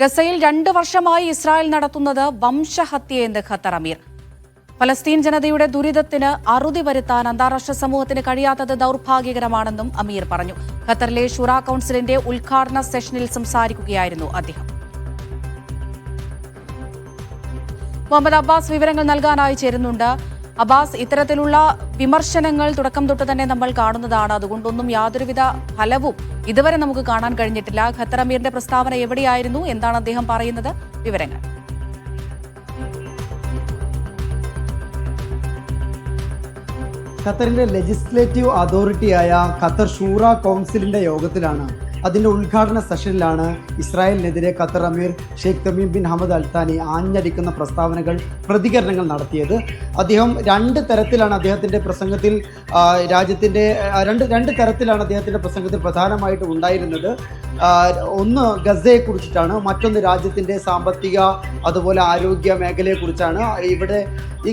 ഗസയിൽ 2 വർഷമായി ഇസ്രായേൽ നടത്തുന്നത് വംശഹത്യയെന്ന് ഖത്തർ അമീർ. ഫലസ്തീൻ ജനതയുടെ ദുരിതത്തിന് അറുതി വരുത്താൻ അന്താരാഷ്ട്ര സമൂഹത്തിന് കഴിയാത്തത് ദൗർഭാഗ്യകരമാണെന്നും അമീർ പറഞ്ഞു. ഖത്തറിലെ ഷൂറ കൌൺസിലിന്റെ ഉദ്ഘാടന സെഷനിൽ സംസാരിക്കുകയായിരുന്നു അദ്ദേഹം. മുഹമ്മദ് അബ്ബാസ് വിവരങ്ങൾ നൽകാനായി ചേരുന്നുണ്ട്. അബ്ബാസ്, ഇത്തരത്തിലുള്ള വിമർശനങ്ങൾ തുടക്കം തൊട്ട് തന്നെ നമ്മൾ കാണുന്നതാണ്. അതുകൊണ്ടൊന്നും യാതൊരുവിധ ഫലവും ഇതുവരെ നമുക്ക് കാണാൻ കഴിഞ്ഞിട്ടില്ല. ഖത്തർ അമീറിന്റെ പ്രസ്താവന എവിടെയായിരുന്നു? എന്താണ് അദ്ദേഹം പറയുന്നത്? വിവരങ്ങൾ. ഖത്തറിന്റെ ലെജിസ്ലേറ്റീവ് അതോറിറ്റിയായ ഖത്തർ ഷൂറ കൗൺസിലിന്റെ യോഗത്തിലാണ്, അതിൻ്റെ ഉദ്ഘാടന സെഷനിലാണ് ഇസ്രായേലിനെതിരെ ഖത്തർ അമീർ Sheikh Tamim bin Hamad Al താനി ആഞ്ഞടിക്കുന്ന പ്രസ്താവനകൾ, പ്രതികരണങ്ങൾ നടത്തിയത്. അദ്ദേഹം രണ്ട് തരത്തിലാണ് അദ്ദേഹത്തിൻ്റെ പ്രസംഗത്തിൽ രണ്ട് തരത്തിലാണ് അദ്ദേഹത്തിൻ്റെ പ്രസംഗത്തിൽ പ്രധാനമായിട്ടും ഉണ്ടായിരുന്നത്. ഒന്ന് ഗസയെക്കുറിച്ചിട്ടാണ്, മറ്റൊന്ന് രാജ്യത്തിൻ്റെ സാമ്പത്തിക അതുപോലെ ആരോഗ്യ മേഖലയെക്കുറിച്ചാണ്. ഇവിടെ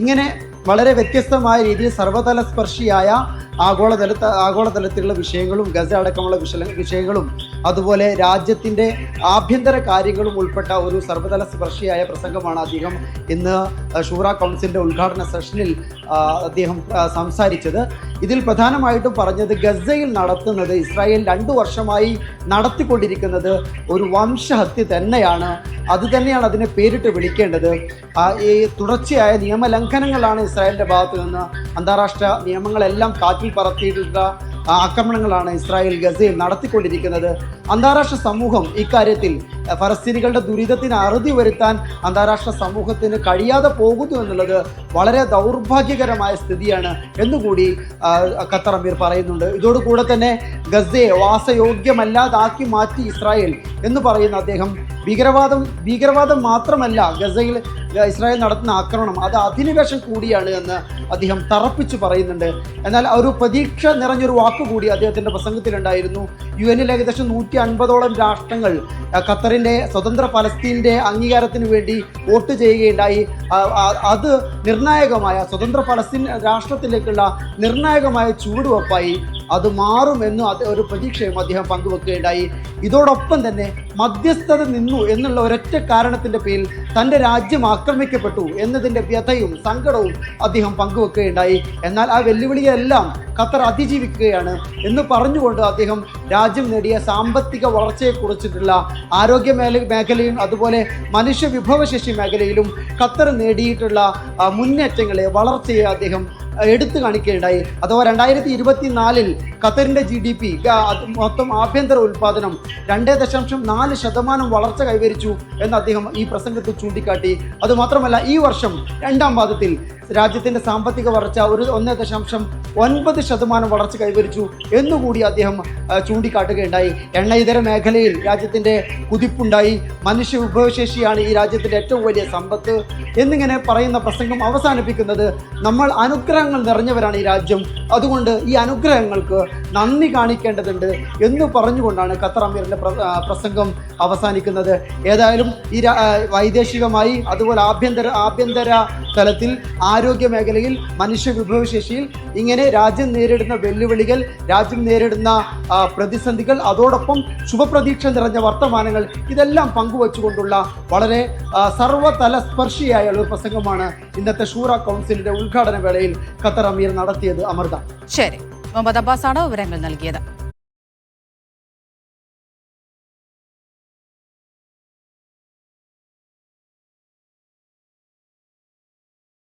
ഇങ്ങനെ വളരെ വ്യത്യസ്തമായ രീതിയിൽ സർവ്വതല സ്പർശിയായ ആഗോളതലത്തിലുള്ള വിഷയങ്ങളും ഗസ അടക്കമുള്ള വിഷയങ്ങളും അതുപോലെ രാജ്യത്തിൻ്റെ ആഭ്യന്തര കാര്യങ്ങളും ഉൾപ്പെട്ട ഒരു സർവ്വതല സ്പർശിയായ പ്രസംഗമാണ് അദ്ദേഹം ഇന്ന് ഷൂറ കൗൺസിലിൻ്റെ ഉദ്ഘാടന സെഷനിൽ അദ്ദേഹം സംസാരിച്ചത്. ഇതിൽ പ്രധാനമായിട്ടും പറഞ്ഞത് ഗസയിൽ നടത്തുന്നത്, ഇസ്രായേൽ 2 വർഷമായി നടത്തിക്കൊണ്ടിരിക്കുന്നത് ഒരു വംശഹത്യ തന്നെയാണ്. അതുതന്നെയാണ് അതിനെ പേരിട്ട് വിളിക്കേണ്ടത്. ഈ തുടർച്ചയായ നിയമലംഘനങ്ങളാണ് ഇസ്രായേലിൻ്റെ ഭാഗത്തു നിന്ന്, അന്താരാഷ്ട്ര നിയമങ്ങളെല്ലാം കാറ്റിൽ പറത്തിയിട്ടുള്ള ആക്രമണങ്ങളാണ് ഇസ്രായേൽ ഗസയിൽ നടത്തിക്കൊണ്ടിരിക്കുന്നത്. അന്താരാഷ്ട്ര സമൂഹം ഇക്കാര്യത്തിൽ ഫലസ്തീനികളുടെ ദുരിതത്തിന് അറുതി വരുത്താൻ അന്താരാഷ്ട്ര സമൂഹത്തിന് കഴിയാതെ പോകുന്നു എന്നുള്ളത് വളരെ ദൗർഭാഗ്യകരമായ സ്ഥിതിയാണ് എന്നുകൂടി ഖത്തർ അമീർ പറയുന്നുണ്ട്. ഇതോടുകൂടെ തന്നെ ഗസയെ വാസയോഗ്യമല്ലാതാക്കി മാറ്റി ഇസ്രായേൽ എന്ന് പറയുന്ന അദ്ദേഹം ഭീകരവാദം മാത്രമല്ല ഗസയിൽ ഇസ്രായേൽ നടത്തുന്ന ആക്രമണം, അത് അധിനിവേശം കൂടിയാണ് എന്ന് അദ്ദേഹം തറപ്പിച്ചു പറയുന്നുണ്ട്. എന്നാൽ ഒരു പ്രതീക്ഷ നിറഞ്ഞൊരു വാക്കുകൂടി അദ്ദേഹത്തിൻ്റെ പ്രസംഗത്തിലുണ്ടായിരുന്നു. UN ഏകദേശം 150ഓളം രാഷ്ട്രങ്ങൾ ഖത്തറിൻ്റെ സ്വതന്ത്ര ഫലസ്തീൻ്റെ അംഗീകാരത്തിന് വേണ്ടി വോട്ട് ചെയ്യുകയുണ്ടായി. അത് നിർണായകമായ സ്വതന്ത്ര ഫലസ്തീൻ രാഷ്ട്രത്തിലേക്കുള്ള നിർണായകമായ ചുവടുവെപ്പായി അത് മാറുമെന്ന് ഒരു പ്രതീക്ഷയും അദ്ദേഹം പങ്കുവെക്കുകയുണ്ടായി. ഇതോടൊപ്പം തന്നെ മധ്യസ്ഥത നിന്നു എന്നുള്ള ഒരൊറ്റ കാരണത്തിൻ്റെ പേരിൽ തൻ്റെ രാജ്യം ആക്രമിക്കപ്പെട്ടു എന്നതിൻ്റെ വ്യഥയും സങ്കടവും അദ്ദേഹം പങ്കുവെക്കുകയുണ്ടായി. എന്നാൽ ആ വെല്ലുവിളിയെല്ലാം ഖത്തർ അതിജീവിക്കുകയാണ് എന്ന് പറഞ്ഞുകൊണ്ട് അദ്ദേഹം രാജ്യം നേടിയ സാമ്പത്തിക വളർച്ചയെക്കുറിച്ചിട്ടുള്ള ആരോഗ്യ മേഖലയും അതുപോലെ മനുഷ്യ വിഭവശേഷി മേഖലയിലും ഖത്തർ നേടിയിട്ടുള്ള മുന്നേറ്റങ്ങളെ, വളർച്ചയെ അദ്ദേഹം എടുത്തു കാണിക്കുകയുണ്ടായി. അഥവാ 2024 ഖത്തറിൻ്റെ GDP മൊത്തം ആഭ്യന്തര ഉൽപ്പാദനം 2.4% വളർച്ച കൈവരിച്ചു എന്ന് അദ്ദേഹം ഈ പ്രസംഗത്തിൽ ചൂണ്ടിക്കാട്ടി. അതുമാത്രമല്ല, ഈ വർഷം 2ാം പാദത്തിൽ രാജ്യത്തിൻ്റെ സാമ്പത്തിക വളർച്ച 1.9% വളർച്ച കൈവരിച്ചു എന്നുകൂടി അദ്ദേഹം ചൂണ്ടിക്കാട്ടുകയുണ്ടായി. എണ്ണ ഇതര മേഖലയിൽ രാജ്യത്തിൻ്റെ കുതിപ്പുണ്ടായി. മനുഷ്യ വിഭവശേഷിയാണ് ഈ രാജ്യത്തിൻ്റെ ഏറ്റവും വലിയ സമ്പത്ത് എന്നിങ്ങനെ പറയുന്ന പ്രസംഗം അവസാനിപ്പിക്കുന്നത്, നമ്മൾ അനുഗ്രഹങ്ങൾ നിറഞ്ഞവരാണ് ഈ രാജ്യം, അതുകൊണ്ട് ഈ അനുഗ്രഹങ്ങൾക്ക് നന്ദി കാണിക്കേണ്ടതുണ്ട് എന്ന് പറഞ്ഞുകൊണ്ടാണ് ഖത്തർ അമീറിൻ്റെ പ്രസംഗം അവസാനിക്കുന്നത്. ഏതായാലും ഈ വൈദേശികമായി അതുപോലെ ആഭ്യന്തര തലത്തിൽ, ആരോഗ്യ മേഖലയിൽ, മനുഷ്യ വിഭവശേഷിയിൽ ഇങ്ങനെ രാജ്യം നേരിടുന്ന വെല്ലുവിളികൾ, രാജ്യം നേരിടുന്ന പ്രതിസന്ധികൾ, അതോടൊപ്പം ശുഭപ്രതീക്ഷ നിറഞ്ഞ വർത്തമാനങ്ങൾ, ഇതെല്ലാം പങ്കുവച്ചുകൊണ്ടുള്ള വളരെ സർവ്വതല സ്പർശിയായ ഒരു പ്രസംഗമാണ് ഇന്നത്തെ ഷൂറ കൗൺസിലിന്റെ ഉദ്ഘാടന വേളയിൽ ഖത്തർ അമീർ നടത്തിയത്. അമൃത. ശരി, മുഹമ്മദ് അബ്ബാസാണ് വിവരങ്ങൾ നൽകിയത്.